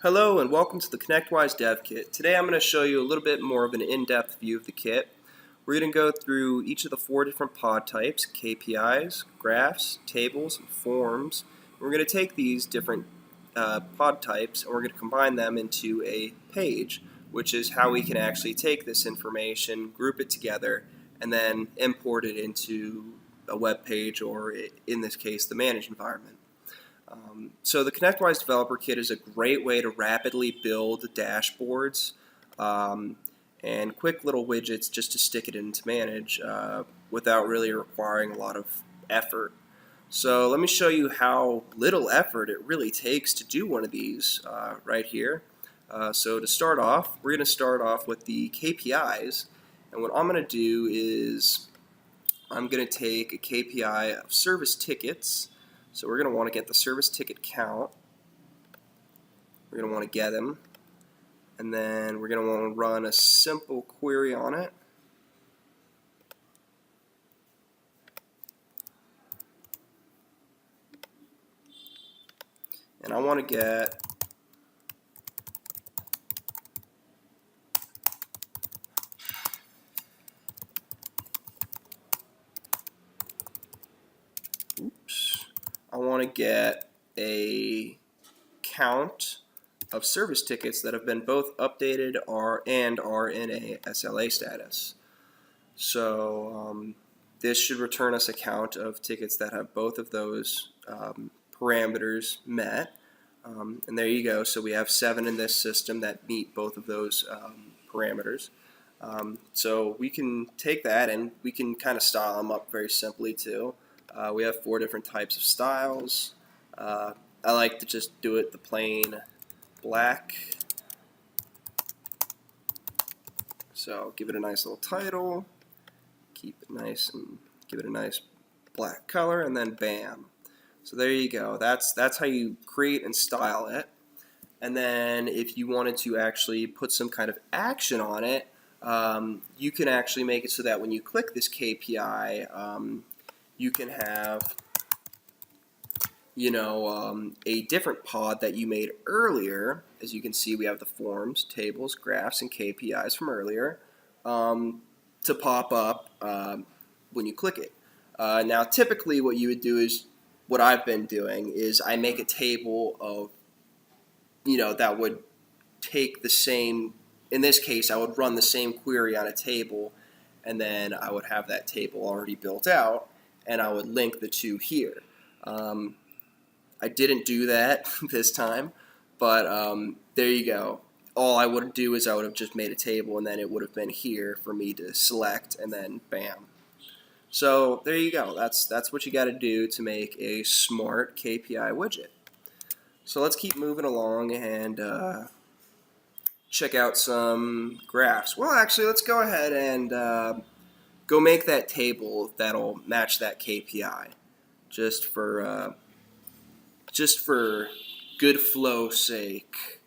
Hello and welcome to the ConnectWise DevKit. Today I'm going to show you a little bit more of an in-depth view of the kit. We're going to go through each of the four different pod types: KPIs, graphs, tables, and forms. We're going to take these different pod types and we're going to combine them into a page, which is how we can actually take this information, group it together, and then import it into a web page, or in this case, the managed environment. So the ConnectWise Developer Kit is a great way to rapidly build dashboards and quick little widgets just to stick it into manage without really requiring a lot of effort. So let me show you how little effort it really takes to do one of these right here. So to start off, we're going to start off with the KPIs, and what I'm going to do is I'm going to take a KPI of service tickets. So we're going to want to get the service ticket count. We're going to want to get them. And then we're going to want to run a simple query on it. And I want to get a count of service tickets that have been both updated and are in a SLA status. So this should return us a count of tickets that have both of those parameters met. And there you go. So we have 7 in this system that meet both of those parameters. So we can take that and we can kind of style them up very simply too. We have 4 different types of styles. I like to just do it the plain black. So give it a nice little title, keep it nice and give it a nice black color, and then bam. So there you go. That's how you create and style it. And then if you wanted to actually put some kind of action on it, you can actually make it so that when you click this KPI, you can have a different pod that you made earlier. As you can see, we have the forms, tables, graphs, and KPIs from earlier to pop up when you click it. Now, typically what you would do is, what I've been doing is I make a table of, that would take the same, in this case, I would run the same query on a table, and then I would have that table already built out, and I would link the two here. I didn't do that this time, but there you go. All I would do is I would have just made a table, and then it would have been here for me to select, and then bam. So there you go. That's what you got to do to make a smart KPI widget. So let's keep moving along and check out some graphs. Well, actually, let's go ahead and go make that table that'll match that KPI, just for good flow's sake,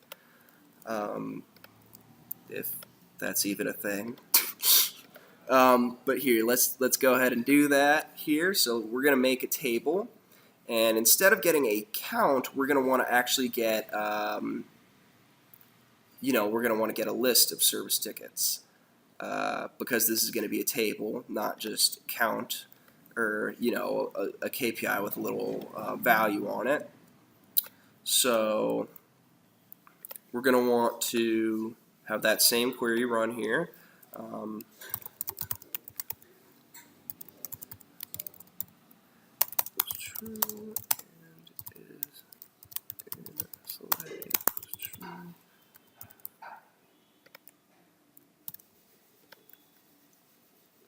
if that's even a thing. But here, let's go ahead and do that here. So we're going to make a table, and instead of getting a count, we're going to want to actually get, we're going to want to get a list of service tickets, because this is going to be a table, not just count, or a KPI with a little value on it. So we're going to want to have that same query run here. True and is in SLA true.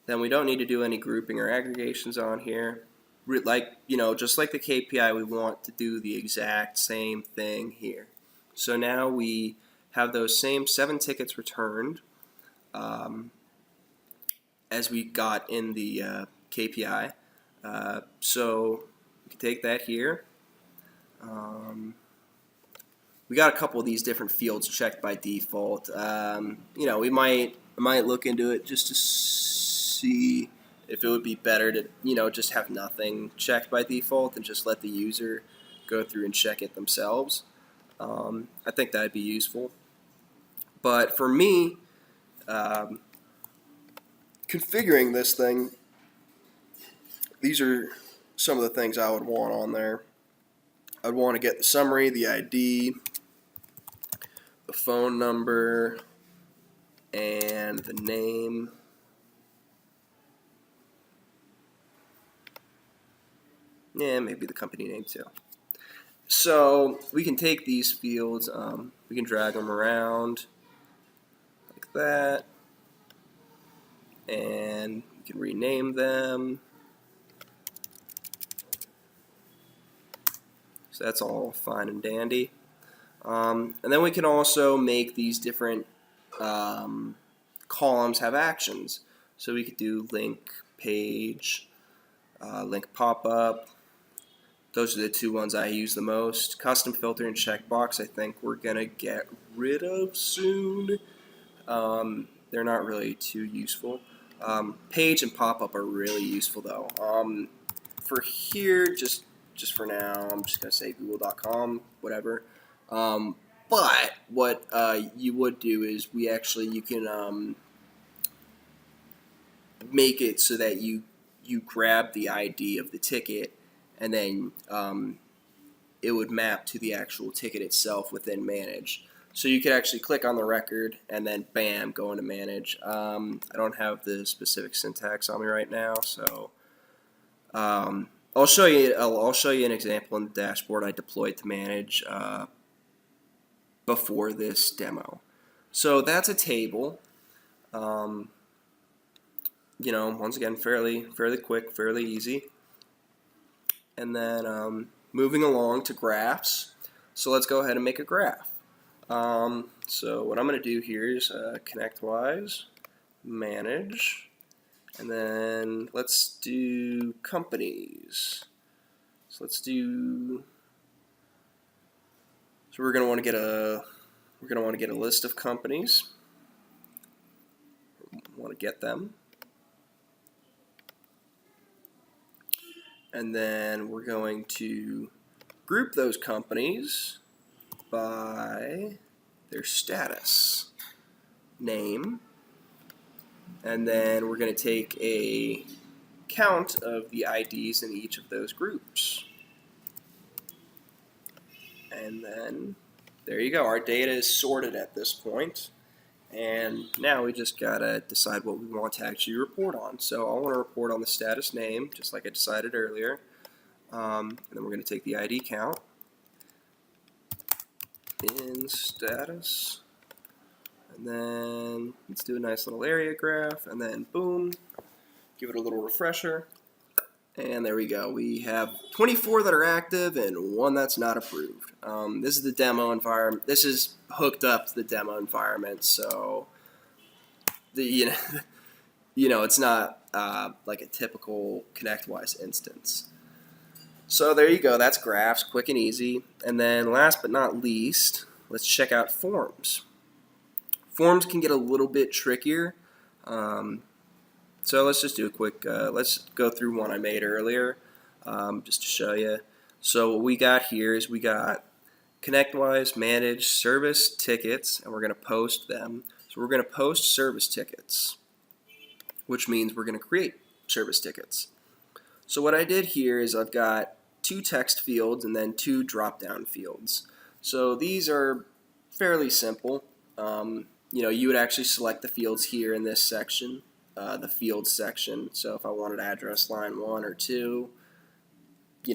Then we don't need to do any grouping or aggregations on here. Just like the KPI, we want to do the exact same thing here. So now we have those same 7 tickets returned as we got in the KPI. So we can take that here. We got a couple of these different fields checked by default. We might look into it just to see if it would be better to just have nothing checked by default and just let the user go through and check it themselves. I think that'd be useful. But for me, configuring this thing, these are some of the things I would want on there. I'd want to get the summary, the ID, the phone number, and the name. Yeah, maybe the company name too. So we can take these fields, we can drag them around like that, and we can rename them. So that's all fine and dandy. And then we can also make these different columns have actions. So we could do link page, link pop-up. Those are the two ones I use the most. Custom filter and checkbox I think we're going to get rid of soon. They're not really too useful. Page and pop-up are really useful though. For here, just for now, I'm just going to say google.com, whatever. But what you would do is you can make it so that you grab the ID of the ticket, and then it would map to the actual ticket itself within Manage. So you could actually click on the record and then bam, go into Manage. I don't have the specific syntax on me right now, so I'll show you an example in the dashboard I deployed to Manage before this demo. So that's a table. Once again, fairly quick, fairly easy. And then moving along to graphs. So let's go ahead and make a graph. So what I'm going to do here is ConnectWise, manage, and then let's do companies. So we're going to want to get a list of companies. We want to get them. And then we're going to group those companies by their status name, and then we're going to take a count of the IDs in each of those groups. And then there you go. Our data is sorted at this point. And now we just gotta decide what we want to actually report on. So I want to report on the status name, just like I decided earlier. And then we're going to take the ID count in status, and then let's do a nice little area graph, and then boom, give it a little refresher, and there we go. We have 24 that are active and 1 that's not approved. This is the demo environment. This is hooked up to the demo environment, so it's not like a typical ConnectWise instance. So there you go. That's graphs, quick and easy. And then last but not least, let's check out forms. Forms can get a little bit trickier. So let's just do a quick, let's go through one I made earlier just to show you. So what we got here is we got ConnectWise manage service tickets, and we're going to post them. So we're going to post service tickets, which means we're going to create service tickets. So what I did here is I've got 2 text fields and then 2 drop-down fields. So these are fairly simple. You would actually select the fields here in this section, the fields section. So if I wanted address line 1 or 2,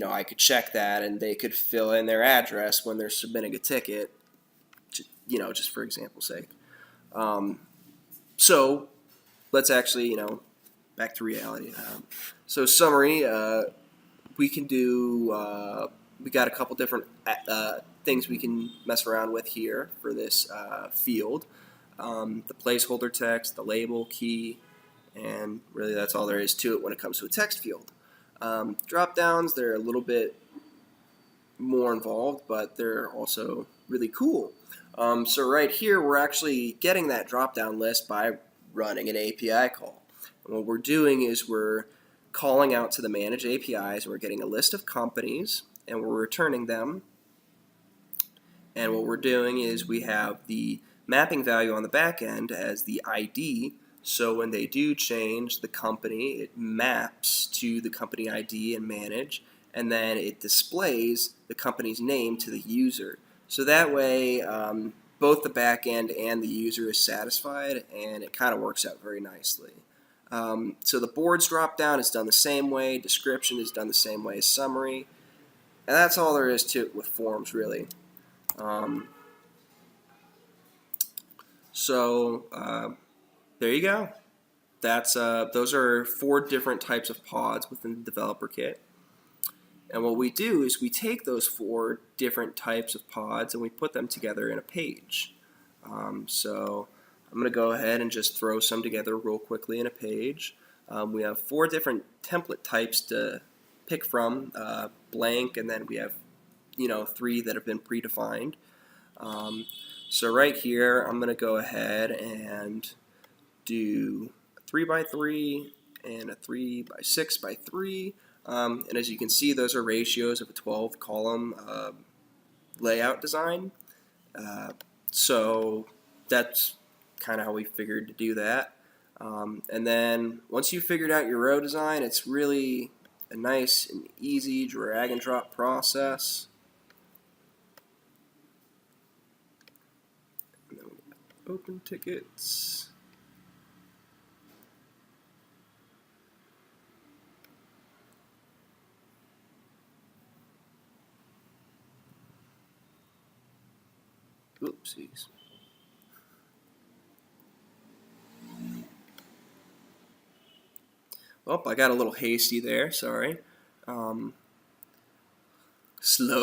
I could check that, and they could fill in their address when they're submitting a ticket, just for example's sake. So let's actually, back to reality. So summary, we can do, we got a couple different things we can mess around with here for this field. The placeholder text, the label key, and really that's all there is to it when it comes to a text field. Drop downs, they're a little bit more involved, but they're also really cool. So right here we're actually getting that drop down list by running an API call. And what we're doing is we're calling out to the manage APIs, and we're getting a list of companies, and we're returning them. And what we're doing is we have the mapping value on the back end as the ID. So when they do change the company, it maps to the company ID and manage, and then it displays the company's name to the user. So that way, both the back end and the user is satisfied, and it kind of works out very nicely. So the boards drop down is done the same way, description is done the same way as summary, and that's all there is to it with forms, really. Um, there you go. Those are 4 different types of pods within the developer kit. And what we do is we take those 4 different types of pods and we put them together in a page. So I'm going to go ahead and just throw some together real quickly in a page. We have 4 different template types to pick from, blank, and then we have 3 that have been predefined. So right here, I'm going to go ahead and do a 3x3 and a 3x6x3. And as you can see, those are ratios of a 12-column layout design. So that's kind of how we figured to do that. And then once you've figured out your row design, it's really a nice and easy drag and drop process. And then we got open tickets. Oopsies. Oh, I got a little hasty there, sorry. Slow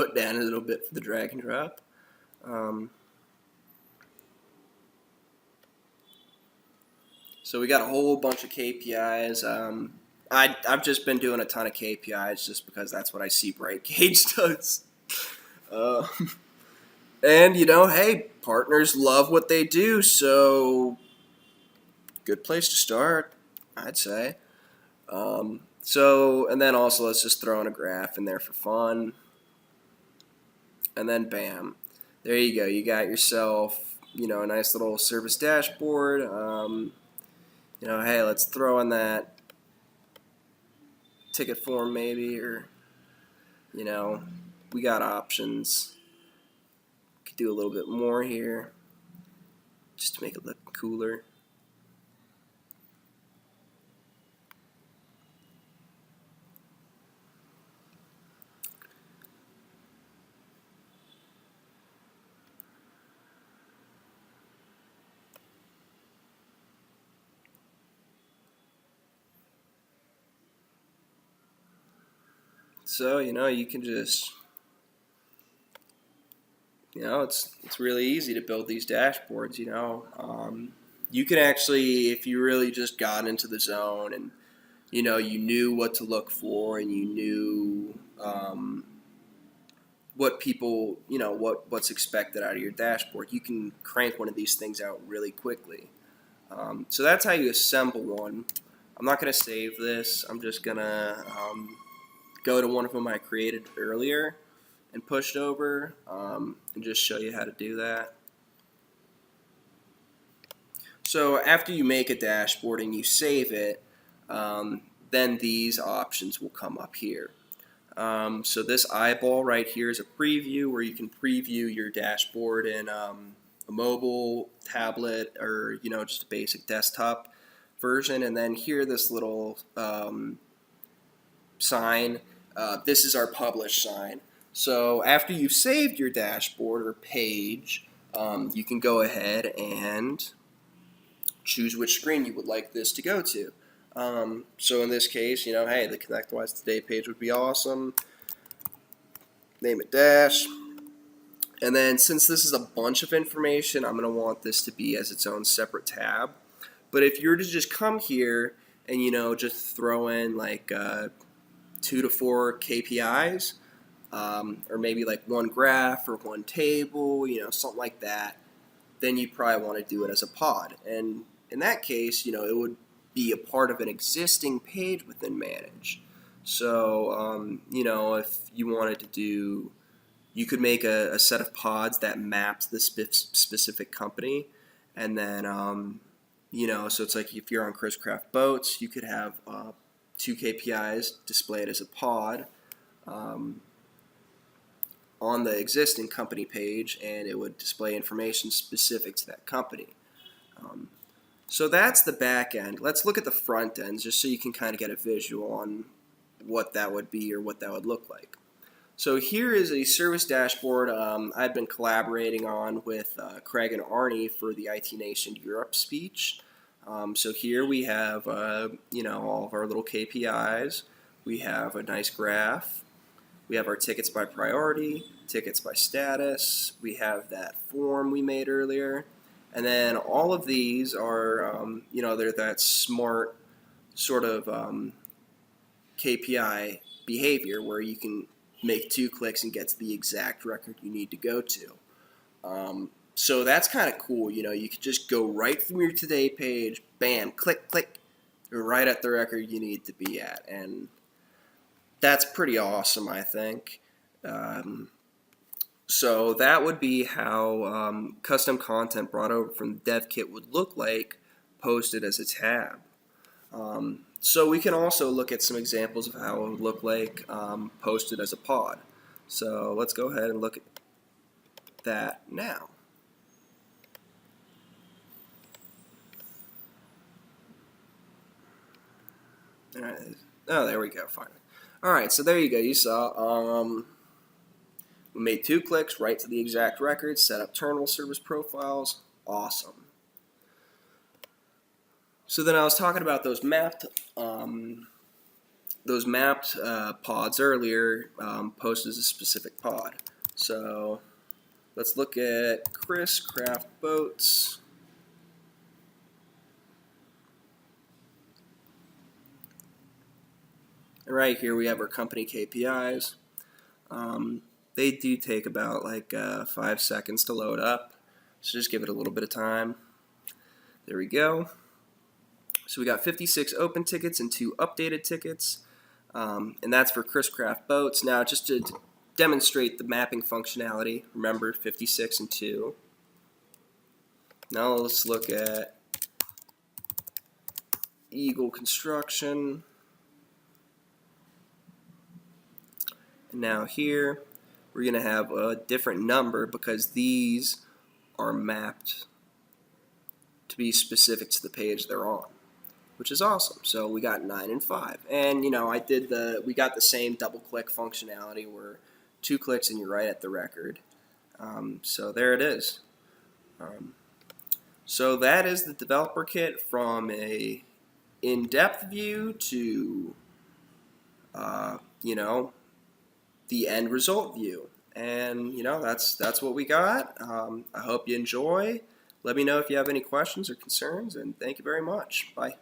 it down a little bit for the drag and drop. So we got a whole bunch of KPIs. I've just been doing a ton of KPIs just because that's what I see BrightGauge does. And hey, partners love what they do, so good place to start, I'd say. And then also let's just throw in a graph in there for fun. And then bam, there you go. You got yourself, a nice little service dashboard. Hey, let's throw in that ticket form maybe, or, we got options. Could do a little bit more here just to make it look cooler. So, you can just, it's really easy to build these dashboards, you can actually, if you really just got into the zone and, you knew what to look for and you knew what people, what's expected out of your dashboard, you can crank one of these things out really quickly. So that's how you assemble one. I'm not going to save this. I'm just going to go to one of them I created earlier and pushed over and just show you how to do that. So after you make a dashboard and you save it, then these options will come up here. So this eyeball right here is a preview where you can preview your dashboard in a mobile, tablet, or just a basic desktop version. And then here, this little sign. This is our publish sign. So after you've saved your dashboard or page, you can go ahead and choose which screen you would like this to go to. So in this case, hey, the ConnectWise Today page would be awesome. Name it Dash. And then since this is a bunch of information, I'm going to want this to be as its own separate tab. But if you were to just come here and, just throw in like 2 to 4 KPIs, or maybe like one graph or one table, something like that, then you probably want to do it as a pod. And in that case, it would be a part of an existing page within Manage. So, if you wanted to do, you could make a set of pods that mapped the specific company, and then so it's like if you're on Chris Craft Boats, you could have 2 KPIs displayed as a pod on the existing company page, and it would display information specific to that company. So that's the back end. Let's look at the front end just so you can kind of get a visual on what that would be or what that would look like. So here is a service dashboard I've been collaborating on with Craig and Arnie for the IT Nation Europe speech. So here we have all of our little KPIs. We have a nice graph. We have our tickets by priority, tickets by status. We have that form we made earlier. And then all of these are, they're that smart sort of KPI behavior where you can make 2 clicks and get to the exact record you need to go to. So that's kind of cool. You could just go right from your Today page, bam, click, click, right at the record you need to be at. And that's pretty awesome, I think. So that would be how custom content brought over from DevKit would look like posted as a tab. So we can also look at some examples of how it would look like posted as a pod. So let's go ahead and look at that now. All right. Oh, there we go, finally. All right, so there you go. You saw we made 2 clicks right to the exact record, set up terminal service profiles. Awesome. So then I was talking about those mapped pods earlier, posted as a specific pod. So let's look at Chris Craft Boats. And right here we have our company KPIs. They do take about 5 seconds to load up, so just give it a little bit of time. There we go. So we got 56 open tickets and 2 updated tickets, and that's for Chris Craft Boats. Now, just to demonstrate the mapping functionality, remember 56 and 2. Now let's look at Eagle Construction. And now here, we're going to have a different number because these are mapped to be specific to the page they're on, which is awesome. So we got 9 and 5. And we got the same double click functionality where 2 clicks and you're right at the record. So there it is. So that is the developer kit from a in-depth view to the end result view. And that's what we got. I hope you enjoy. Let me know if you have any questions or concerns, and thank you very much. Bye.